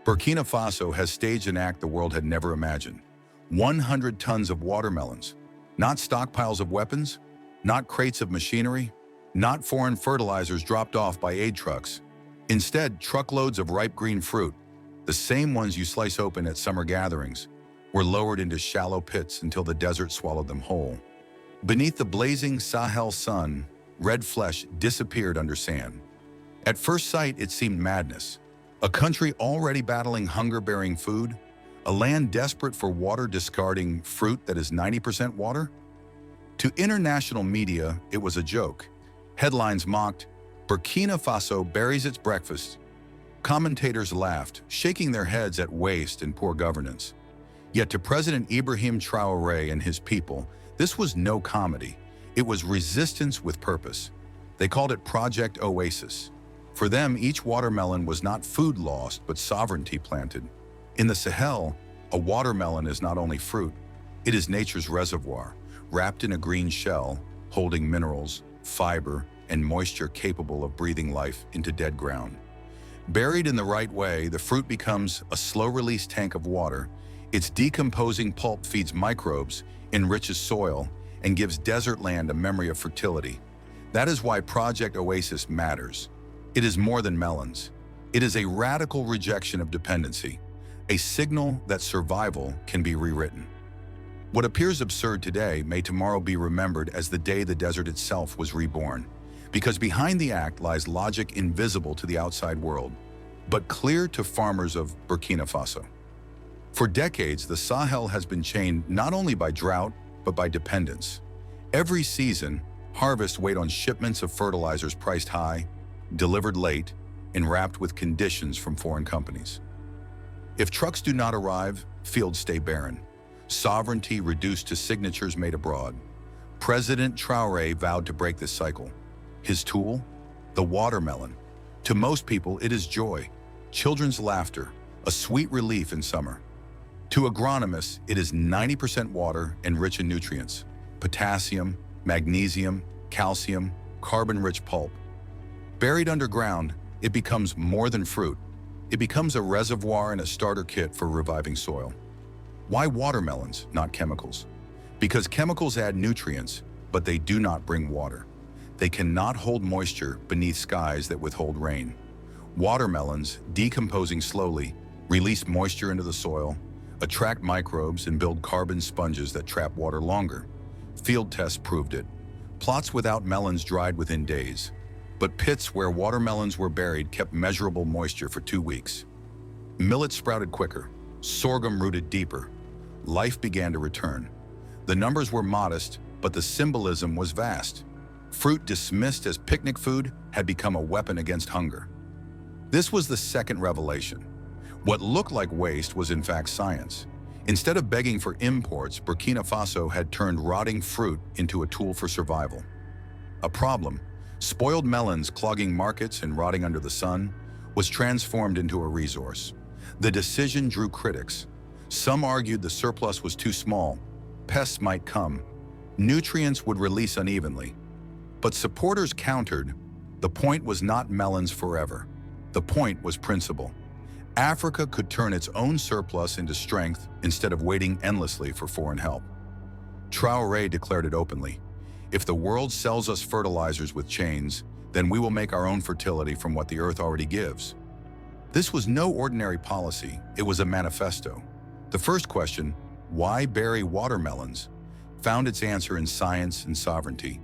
Burkina Faso has staged an act the world had never imagined. 100 tons of watermelons. Not stockpiles of weapons, not crates of machinery, not foreign fertilizers dropped off by aid trucks. Instead, truckloads of ripe green fruit, the same ones you slice open at summer gatherings, were lowered into shallow pits until the desert swallowed them whole. Beneath the blazing Sahel sun, red flesh disappeared under sand. At first sight, it seemed madness. A country already battling hunger-bearing food, a land desperate for water discarding fruit that is 90% water? To international media, it was a joke. Headlines mocked, "Burkina Faso buries its breakfast." Commentators laughed, shaking their heads at waste and poor governance. Yet to President Ibrahim Traoré and his people, this was no comedy. It was resistance with purpose. They called it Project Oasis. For them, each watermelon was not food lost, but sovereignty planted. In the Sahel, a watermelon is not only fruit, it is nature's reservoir, wrapped in a green shell, holding minerals, fiber, and moisture capable of breathing life into dead ground. Buried in the right way, the fruit becomes a slow-release tank of water. Its decomposing pulp feeds microbes, enriches soil, and gives desert land a memory of fertility. That is why Project Oasis matters. It is more than melons. It is a radical rejection of dependency, a signal that survival can be rewritten. What appears absurd today may tomorrow be remembered as the day the desert itself was reborn, because behind the act lies logic invisible to the outside world, but clear to farmers of Burkina Faso. For decades, the Sahel has been chained not only by drought, but by dependence. Every season, harvests wait on shipments of fertilizers priced high, delivered late, and wrapped with conditions from foreign companies. If trucks do not arrive, fields stay barren. Sovereignty reduced to signatures made abroad. President Traoré vowed to break this cycle. His tool? The watermelon. To most people, it is joy, children's laughter, a sweet relief in summer. To agronomists, it is 90% water and rich in nutrients, potassium, magnesium, calcium, carbon-rich pulp. Buried underground, it becomes more than fruit. It becomes a reservoir and a starter kit for reviving soil. Why watermelons, not chemicals? Because chemicals add nutrients, but they do not bring water. They cannot hold moisture beneath skies that withhold rain. Watermelons, decomposing slowly, release moisture into the soil, attract microbes, and build carbon sponges that trap water longer. Field tests proved it. Plots without melons dried within days, but pits where watermelons were buried kept measurable moisture for 2 weeks. Millet sprouted quicker, sorghum rooted deeper. Life began to return. The numbers were modest, but the symbolism was vast. Fruit dismissed as picnic food had become a weapon against hunger. This was the second revelation. What looked like waste was in fact science. Instead of begging for imports, Burkina Faso had turned rotting fruit into a tool for survival. A problem, spoiled melons clogging markets and rotting under the sun, was transformed into a resource. The decision drew critics. Some argued the surplus was too small. Pests might come. Nutrients would release unevenly. But supporters countered, the point was not melons forever. The point was principle. Africa could turn its own surplus into strength instead of waiting endlessly for foreign help. Traoré declared it openly. If the world sells us fertilizers with chains, then we will make our own fertility from what the earth already gives. This was no ordinary policy, it was a manifesto. The first question, why bury watermelons, found its answer in science and sovereignty.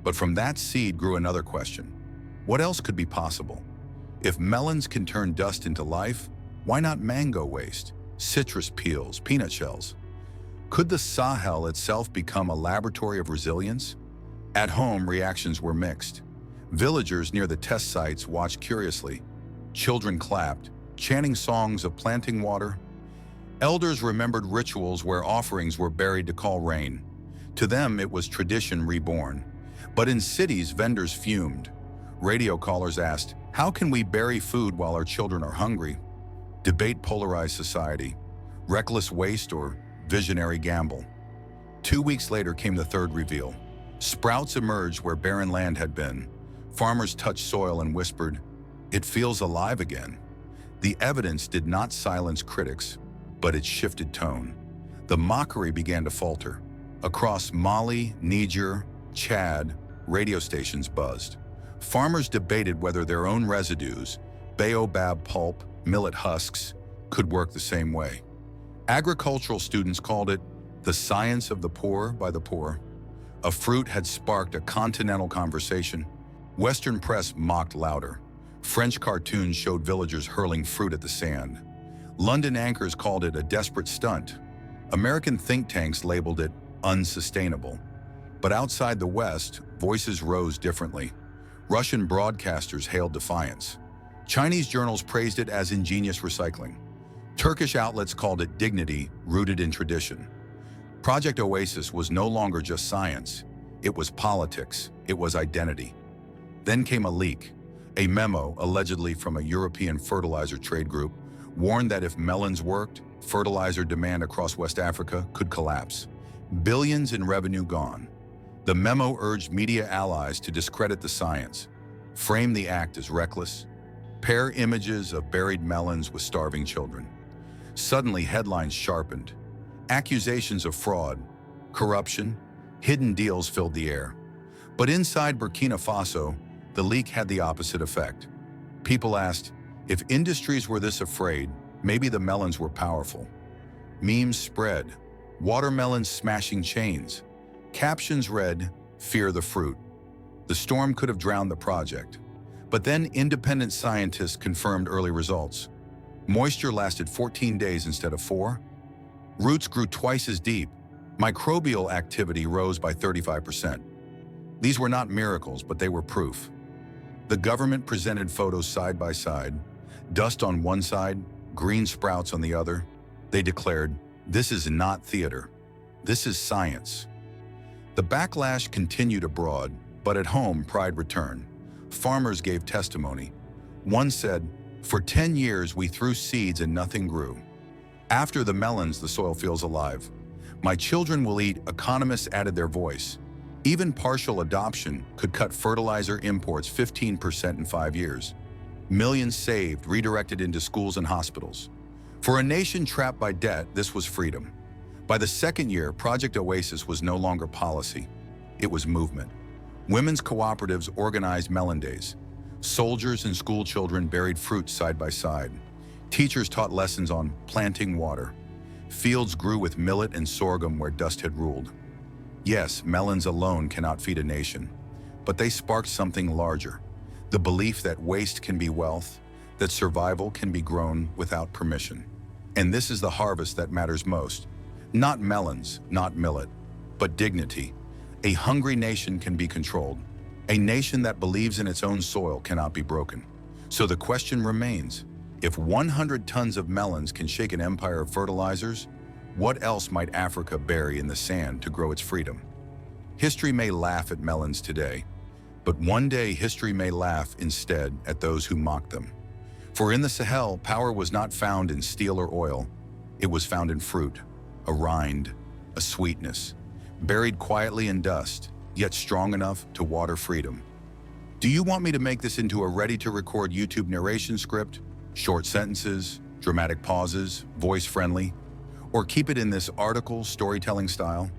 But from that seed grew another question. What else could be possible? If melons can turn dust into life, why not mango waste, citrus peels, peanut shells? Could the Sahel itself become a laboratory of resilience? At home, reactions were mixed. Villagers near the test sites watched curiously. Children clapped, chanting songs of planting water. Elders remembered rituals where offerings were buried to call rain. To them, it was tradition reborn. But in cities, vendors fumed. Radio callers asked, how can we bury food while our children are hungry? Debate polarized society, reckless waste or visionary gamble. 2 weeks later came the third reveal. Sprouts emerged where barren land had been. Farmers touched soil and whispered, it feels alive again. The evidence did not silence critics, but it shifted tone. The mockery began to falter. Across Mali, Niger, Chad, radio stations buzzed. Farmers debated whether their own residues, baobab pulp, millet husks, could work the same way. Agricultural students called it the science of the poor by the poor. A fruit had sparked a continental conversation. Western press mocked louder. French cartoons showed villagers hurling fruit at the sand. London anchors called it a desperate stunt. American think tanks labeled it unsustainable. But outside the West, voices rose differently. Russian broadcasters hailed defiance. Chinese journals praised it as ingenious recycling. Turkish outlets called it dignity rooted in tradition. Project Oasis was no longer just science. It was politics. It was identity. Then came a leak. A memo, allegedly from a European fertilizer trade group, warned that if melons worked, fertilizer demand across West Africa could collapse. Billions in revenue gone. The memo urged media allies to discredit the science, frame the act as reckless, pair images of buried melons with starving children. Suddenly, headlines sharpened. Accusations of fraud, corruption, hidden deals filled the air. But inside Burkina Faso, the leak had the opposite effect. People asked, if industries were this afraid, maybe the melons were powerful. Memes spread, watermelons smashing chains. Captions read, "Fear the fruit." The storm could have drowned the project. But then independent scientists confirmed early results. Moisture lasted 14 days instead of 4. Roots grew twice as deep. Microbial activity rose by 35%. These were not miracles, but they were proof. The government presented photos side by side, dust on one side, green sprouts on the other. They declared, "This is not theater. This is science." The backlash continued abroad, but at home, pride returned. Farmers gave testimony. One said, "For 10 years we threw seeds and nothing grew. After the melons, the soil feels alive. My children will eat," economists added their voice. Even partial adoption could cut fertilizer imports 15% in 5 years. Millions saved, redirected into schools and hospitals. For a nation trapped by debt, this was freedom. By the second year, Project Oasis was no longer policy. It was movement. Women's cooperatives organized melon days. Soldiers and school children buried fruit side by side. Teachers taught lessons on planting water. Fields grew with millet and sorghum where dust had ruled. Yes, melons alone cannot feed a nation, but they sparked something larger. The belief that waste can be wealth, that survival can be grown without permission. And this is the harvest that matters most. Not melons, not millet, but dignity. A hungry nation can be controlled. A nation that believes in its own soil cannot be broken. So the question remains, if 100 tons of melons can shake an empire of fertilizers, what else might Africa bury in the sand to grow its freedom? History may laugh at melons today, but one day history may laugh instead at those who mocked them. For in the Sahel, power was not found in steel or oil. It was found in fruit, a rind, a sweetness, buried quietly in dust, yet strong enough to water freedom. Do you want me to make this into a ready-to-record YouTube narration script? Short sentences, dramatic pauses, voice-friendly? Or keep it in this article storytelling style?